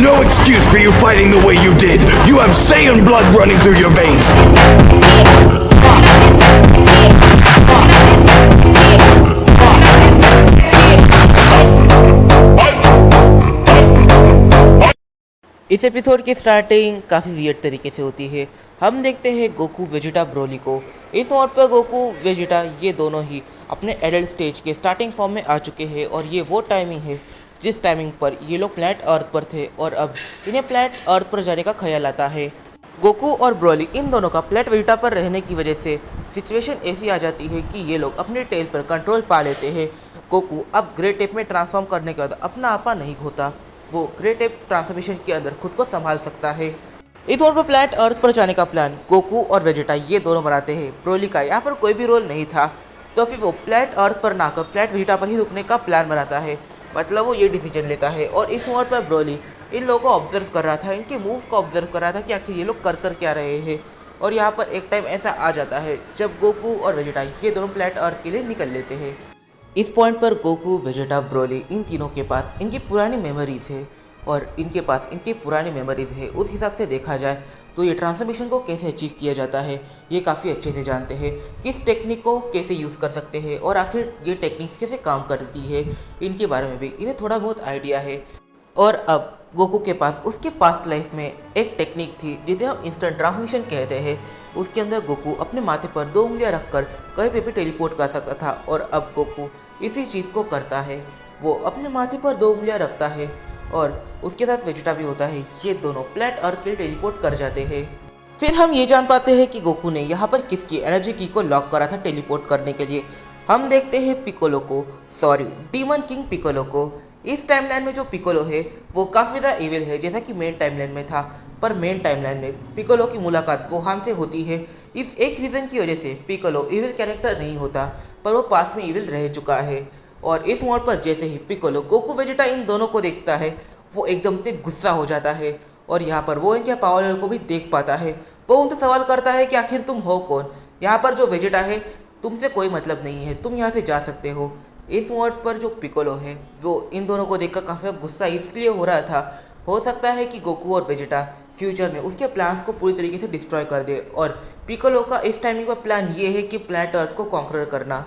no excuse for you fighting the way you did. You have Saiyan blood running through your veins. इस episode की starting काफ़ी weird तरीके से होती है। हम देखते हैं गोकू वेजिटा ब्रोली को। इस मोड पर गोकू वेजिटा ये दोनों ही अपने एडल्ट स्टेज के स्टार्टिंग फॉर्म में आ चुके हैं और ये वो टाइमिंग है जिस टाइमिंग पर ये लोग प्लैनेट अर्थ पर थे और अब इन्हें प्लैनेट अर्थ पर जाने का ख्याल आता है। गोकू और ब्रोली इन दोनों का प्लैनेट वेजिटा पर रहने की वजह से सिचुएशन ऐसी आ जाती है कि ये लोग अपने टेल पर कंट्रोल पा लेते हैं। गोकू अब ग्रे टेप में ट्रांसफॉर्म करने के बाद अपना आपा नहीं खोता, वो ग्रे टेप ट्रांसफॉर्मेशन के अंदर खुद को संभाल सकता है। इस मोड पर प्लैनेट अर्थ पर जाने का प्लान गोकू और वेजिटा ये दोनों बनाते हैं। ब्रोली का यहाँ पर कोई भी रोल नहीं था, तो फिर वो प्लैनेट अर्थ पर ना आकर प्लैनेट वेजिटा पर ही रुकने का प्लान बनाता है। मतलब वो ये डिसीजन लेता है और इस मोड पर ब्रोली इन लोगों को ऑब्जर्व कर रहा था, इनके मूव्स को ऑब्जर्व कर रहा था कि आखिर ये लोग कर क्या रहे हैं। और यहाँ पर एक टाइम ऐसा आ जाता है जब गोकू और वेजिटा ये दोनों प्लैनेट अर्थ के लिए निकल लेते हैं। इस पॉइंट पर गोकू, वेजिटा, ब्रोली इन तीनों के पास इनकी पुरानी मेमोरीज है और इनके पास इनकी पुरानी मेमोरीज है। उस हिसाब से देखा जाए तो ये ट्रांसफॉर्मेशन को कैसे अचीव किया जाता है ये काफ़ी अच्छे से जानते हैं, किस टेक्निक को कैसे यूज़ कर सकते हैं और आखिर ये टेक्निक्स कैसे काम करती है इनके बारे में भी इन्हें थोड़ा बहुत आइडिया है। और अब गोकू के पास उसके पास्ट लाइफ में एक टेक्निक थी जिसे हम इंस्टेंट ट्रांसफॉर्मेशन कहते हैं। उसके अंदर गोकू अपने माथे पर 2 उंगलियां रखकर कहीं पे भी टेलीपोर्ट कर सकता था और अब गोकू इसी चीज़ को करता है। वो अपने माथे पर 2 उंगलियां रखता है और उसके साथ वेजिटा भी होता है। ये दोनों प्लैनेट अर्थ के लिए टेलीपोर्ट कर जाते हैं। फिर हम ये जान पाते हैं कि गोकू ने यहाँ पर किसकी एनर्जी की को लॉक करा था टेलीपोर्ट करने के लिए। हम देखते हैं पिकोलो को, सॉरी डीमन किंग पिकोलो को। इस टाइमलाइन में जो पिकोलो है वो काफ़ी ज़्यादा इविल है जैसा कि मेन टाइमलाइन में था, पर मेन टाइमलाइन में पिकोलो की मुलाकात गोहान से होती है। इस एक रीज़न की वजह से पिकोलो इविल कैरेक्टर नहीं होता, पर वो पास्ट में इविल रह चुका है। और इस मोड पर जैसे ही पिकोलो गोकू वेजिटा इन दोनों को देखता है वो एकदम से गुस्सा हो जाता है और यहाँ पर वो इनके पावर लेवल को भी देख पाता है। वो उनसे सवाल करता है कि आखिर तुम हो कौन। यहाँ पर जो वेजिटा है तुमसे कोई मतलब नहीं है, तुम यहाँ से जा सकते हो। इस मोड पर जो पिकोलो है वो इन दोनों को देखकर काफ़ी गुस्सा इसलिए हो रहा था, हो सकता है कि गोकू और वेजिटा फ्यूचर में उसके प्लान्स को पूरी तरीके से डिस्ट्रॉय कर दे। और पिकोलो का इस टाइमिंग पर प्लान ये है कि प्लैनेट अर्थ को कॉन्कर करना।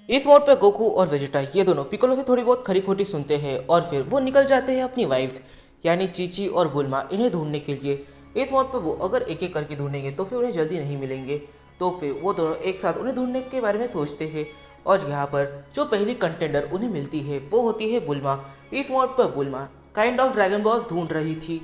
इस मोड पर गोकू और वेजिटा ये दोनों पिकोलो से थोड़ी बहुत खरी खोटी सुनते हैं और फिर वो निकल जाते हैं अपनी वाइफ्स यानी चीची और बुल्मा इन्हें ढूंढने के लिए। इस मोड पर वो अगर एक एक करके ढूंढेंगे तो फिर उन्हें जल्दी नहीं मिलेंगे, तो फिर वो दोनों एक साथ उन्हें ढूंढने के बारे में सोचते हैं। और यहाँ पर जो पहली कंटेंडर उन्हें मिलती है वो होती है बुल्मा। इस मोड पर बुल्मा काइंड ऑफ ड्रैगन बॉल ढूंढ रही थी।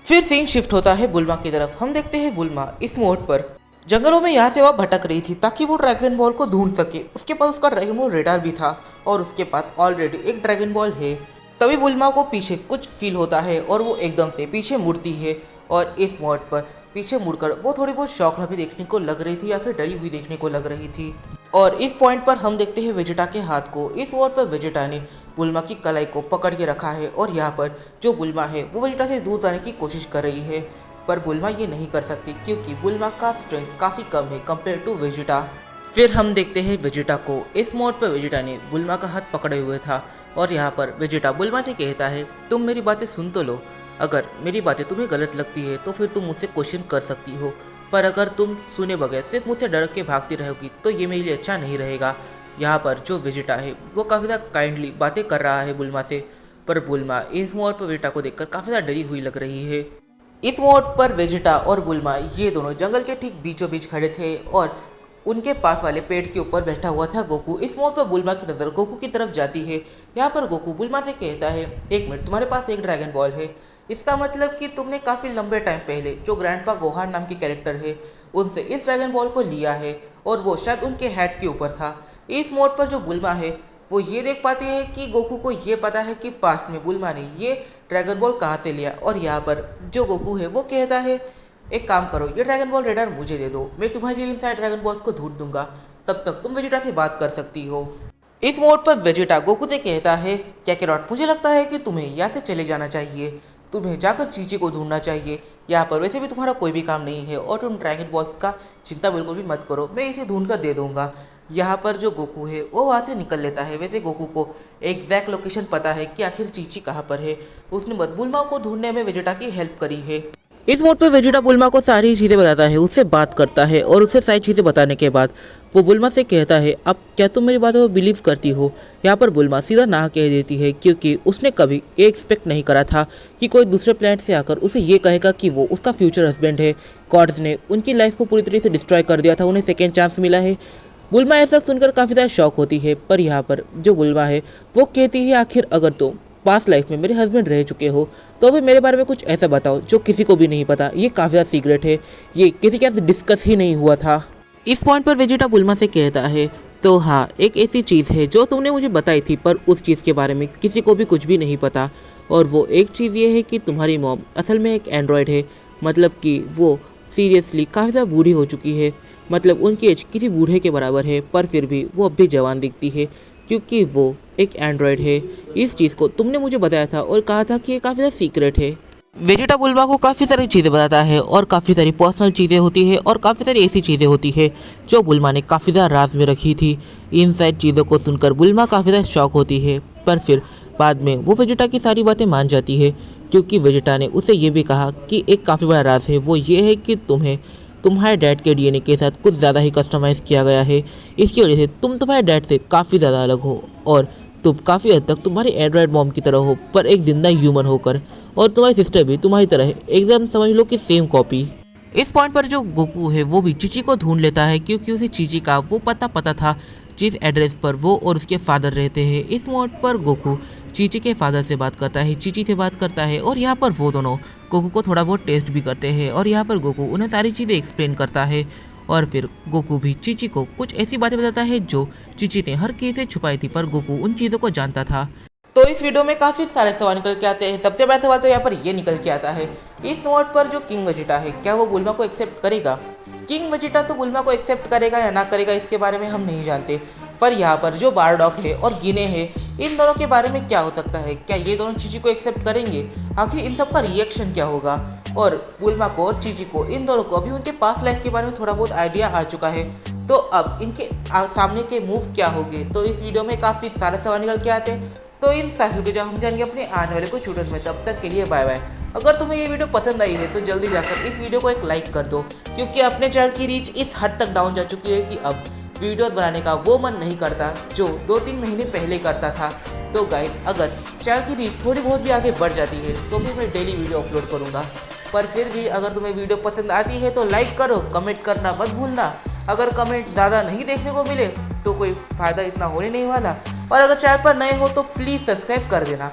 फिर सीन शिफ्ट होता है बुल्मा की तरफ। हम देखते हैं बुल्मा इस मोड पर जंगलों में यहाँ से वह भटक रही थी ताकि वो ड्रैगन बॉल को ढूंढ सके। उसके पास उसका ड्रैगन बॉल रेडार भी था और उसके पास ऑलरेडी एक ड्रैगन बॉल है। तभी बुल्मा को पीछे कुछ फील होता है और वो एकदम से पीछे मुड़ती है और इस मोड पर पीछे मुड़कर वो थोड़ी बहुत शौक भी देखने को लग रही थी या फिर डरी हुई देखने को लग रही थी। और इस पॉइंट पर हम देखते हैं वेजिटा के हाथ को। इस मोड पर वेजिटा ने बुल्मा की कलाई को पकड़ के रखा है और यहाँ पर जो बुल्मा है वो वेजिटा से दूर जाने की कोशिश कर रही है, पर बुल्मा ये नहीं कर सकती क्योंकि बुल्मा का स्ट्रेंथ काफ़ी कम है कंपेयर टू वेजिटा। फिर हम देखते हैं वेजिटा को। इस मोड पर वेजिटा ने बुल्मा का हाथ पकड़े हुए था और यहाँ पर वेजिटा बुल्मा से कहता है तुम मेरी बातें सुन तो लो, अगर मेरी बातें तुम्हें गलत लगती है तो फिर तुम मुझसे क्वेश्चन कर सकती हो, पर अगर तुम सुने बगैर सिर्फ मुझसे डर के भागती रहोगी तो ये मेरे लिए अच्छा नहीं रहेगा। यहाँ पर जो वेजिटा है वो काफ़ी ज़्यादा काइंडली बातें कर रहा है बुल्मा से, पर बुल्मा इस मोड पर वेजिटा को देखकर काफ़ी ज़्यादा डरी हुई लग रही है। इस मोड पर वेजिटा और बुल्मा ये दोनों जंगल के ठीक बीचों बीच खड़े थे और उनके पास वाले पेड़ के ऊपर बैठा हुआ था गोकू। इस मोड पर बुल्मा की नज़र गोकू की तरफ जाती है। यहाँ पर गोकू बुल्मा से कहता है एक मिनट, तुम्हारे पास एक ड्रैगन बॉल है, इसका मतलब कि तुमने काफ़ी लंबे टाइम पहले जो ग्रैंडपा गोहान नाम के कैरेक्टर है उनसे इस ड्रैगन बॉल को लिया है और वो शायद उनके हेड के ऊपर था। इस मोड पर जो बुल्मा है वो ये देख पाती है कि गोकू को ये पता है कि पास्ट में बुल्मा ने ये ड्रैगन बॉल कहाँ से लिया। और यहाँ पर जो गोकू है वो कहता है एक काम करो, ये ड्रैगन बॉल रेडार मुझे दे दो, मैं तुम्हारे लिए इन सारे ड्रैगन बॉल्स को ढूंढ दूंगा, तब तक तुम वेजिटा से बात कर सकती हो। इस मोड पर वेजिटा गोकू से कहता है क्या कैरॉट, मुझे लगता है कि तुम्हें यहाँ से चले जाना चाहिए, तुम्हें जाकर चीची को ढूंढना चाहिए। यहाँ पर वैसे भी तुम्हारा कोई भी काम नहीं है और तुम ड्रैगन बॉल्स का चिंता बिल्कुल भी मत करो, मैं इसे ढूंढ कर दे दूंगा। यहाँ पर जो गोकू है वो वहाँ से निकल लेता है। वैसे गोकू को एग्जैक्ट लोकेशन पता है कि आखिर चीची कहाँ पर है। उसने बस बुल्मा को ढूंढने में वेजिटा की हेल्प करी है। इस मोड पे वेजिटा बुल्मा को सारी चीज़ें बताता है, उससे बात करता है और उससे सारी चीज़ें बताने के बाद वो बुल्मा से कहता है अब क्या तुम मेरी बातों को बिलीव करती हो। यहाँ पर बुल्मा सीधा ना कह देती है क्योंकि उसने कभी ये एक्सपेक्ट नहीं करा था कि कोई दूसरे प्लैनेट से आकर उसे ये कहेगा कि वो उसका फ्यूचर हस्बैंड है। गॉड्स ने उनकी लाइफ को पूरी तरीके से डिस्ट्रॉय कर दिया था, उन्हें सेकेंड चांस मिला है। बुल्मा ऐसा सुनकर काफ़ी ज़्यादा शॉक होती है, पर यहाँ पर जो बुल्मा है वो कहती है आखिर अगर तुम पास्ट लाइफ में मेरे हस्बैंड रह चुके हो तो अभी मेरे बारे में कुछ ऐसा बताओ जो किसी को भी नहीं पता। ये काफ़ी ज़्यादा सीक्रेट है, ये किसी के साथ डिस्कस ही नहीं हुआ था। इस पॉइंट पर वेजिटा बुल्मा से कहता है तो हाँ, एक ऐसी चीज़ है जो तुमने मुझे बताई थी पर उस चीज़ के बारे में किसी को भी कुछ भी नहीं पता। और वो एक चीज़ ये है कि तुम्हारी मॉम असल में एक एंड्रॉयड है, मतलब कि वो सीरियसली काफ़ी ज़्यादा बूढ़ी हो चुकी है। मतलब उनकी एज किसी बूढ़े के बराबर है, पर फिर भी वो अब भी जवान दिखती है क्योंकि वो एक एंड्रॉयड है। इस चीज़ को तुमने मुझे बताया था और कहा था कि ये काफ़ी ज़्यादा सीक्रेट है। वेजिटा बुल्मा को काफ़ी सारी चीज़ें बताता है और काफ़ी सारी पर्सनल चीज़ें होती है और काफ़ी सारी ऐसी चीज़ें होती है जो बुल्मा ने काफ़ी ज़्यादा राज में रखी थी। इन सारी चीज़ों को सुनकर बुल्मा काफ़ी ज़्यादा शॉक होती है, पर फिर बाद में वो वेजिटा की सारी बातें मान जाती है क्योंकि वेजिटा ने उसे ये भी कहा कि एक काफ़ी बड़ा राज है, वो ये है कि तुम्हें तुम्हारे डैड के डीएनए के साथ कुछ ज़्यादा ही कस्टमाइज़ किया गया है। इसकी वजह से तुम तुम्हारे डैड से काफ़ी ज़्यादा अलग हो और तुम काफ़ी हद तक तुम्हारी एंड्रॉयड मॉम की तरह हो, पर एक जिंदा ह्यूमन होकर। और तुम्हारी सिस्टर भी तुम्हारी तरह है, एकदम समझ लो कि सेम कॉपी। इस पॉइंट पर जो गोकू है वो भी चीची को ढूंढ लेता है क्योंकि उसे चीची का वो पता था जिस एड्रेस पर वो और उसके फादर रहते हैं। इस मोड पर गोकू चीची के फादर से बात करता है, चीची से बात करता है और यहाँ पर वो दोनों गोकू को थोड़ा बहुत टेस्ट भी करते हैं और यहाँ पर गोकू उन्हें सारी चीज़ें एक्सप्लेन करता है। और फिर गोकू भी चीची को कुछ ऐसी बातें बताता है जो चीची ने हर किसी से छुपाई थी, पर गोकू उन चीज़ों को जानता था। तो इस वीडियो में काफ़ी सारे सवाल निकल के आते हैं। सबसे पहला सवाल तो यहाँ पर ये निकल के आता है, इस मोड पर जो किंग वेजिटा है क्या वो बुल्मा को एक्सेप्ट करेगा। किंग वेजिटा तो बुल्मा को एक्सेप्ट करेगा या ना करेगा इसके बारे में हम नहीं जानते, पर यहाँ पर जो बारडॉक है और गिने है इन दोनों के बारे में क्या हो सकता है। क्या ये दोनों चीची को एक्सेप्ट करेंगे, आखिर इन सब का रिएक्शन क्या होगा। और बुल्मा को और चीची को इन दोनों को अभी उनके पास्ट लाइफ के बारे में थोड़ा बहुत आइडिया आ चुका है, तो अब इनके सामने के मूव क्या होंगे। तो इस वीडियो में काफ़ी सारे सवाल निकल के आते हैं, तो इन सारे के जब हम जाएंगे अपने आने वाले कुछ वीडियोस में। तब तक के लिए बाय बाय। अगर तुम्हें ये वीडियो पसंद आई है तो जल्दी जाकर इस वीडियो को एक लाइक कर दो क्योंकि अपने चैनल की रीच इस हद तक डाउन जा चुकी है कि अब वीडियोस बनाने का वो मन नहीं करता जो 2-3 महीने पहले करता था। तो गाइस, अगर चैनल की रीच थोड़ी बहुत भी आगे बढ़ जाती है तो फिर मैं डेली वीडियो अपलोड करूँगा। पर फिर भी अगर तुम्हें वीडियो पसंद आती है तो लाइक करो, कमेंट करना मत भूलना। अगर कमेंट ज़्यादा नहीं देखने को मिले तो कोई फ़ायदा इतना होने नहीं वाला। और अगर चैनल पर नए हो तो प्लीज़ सब्सक्राइब कर देना।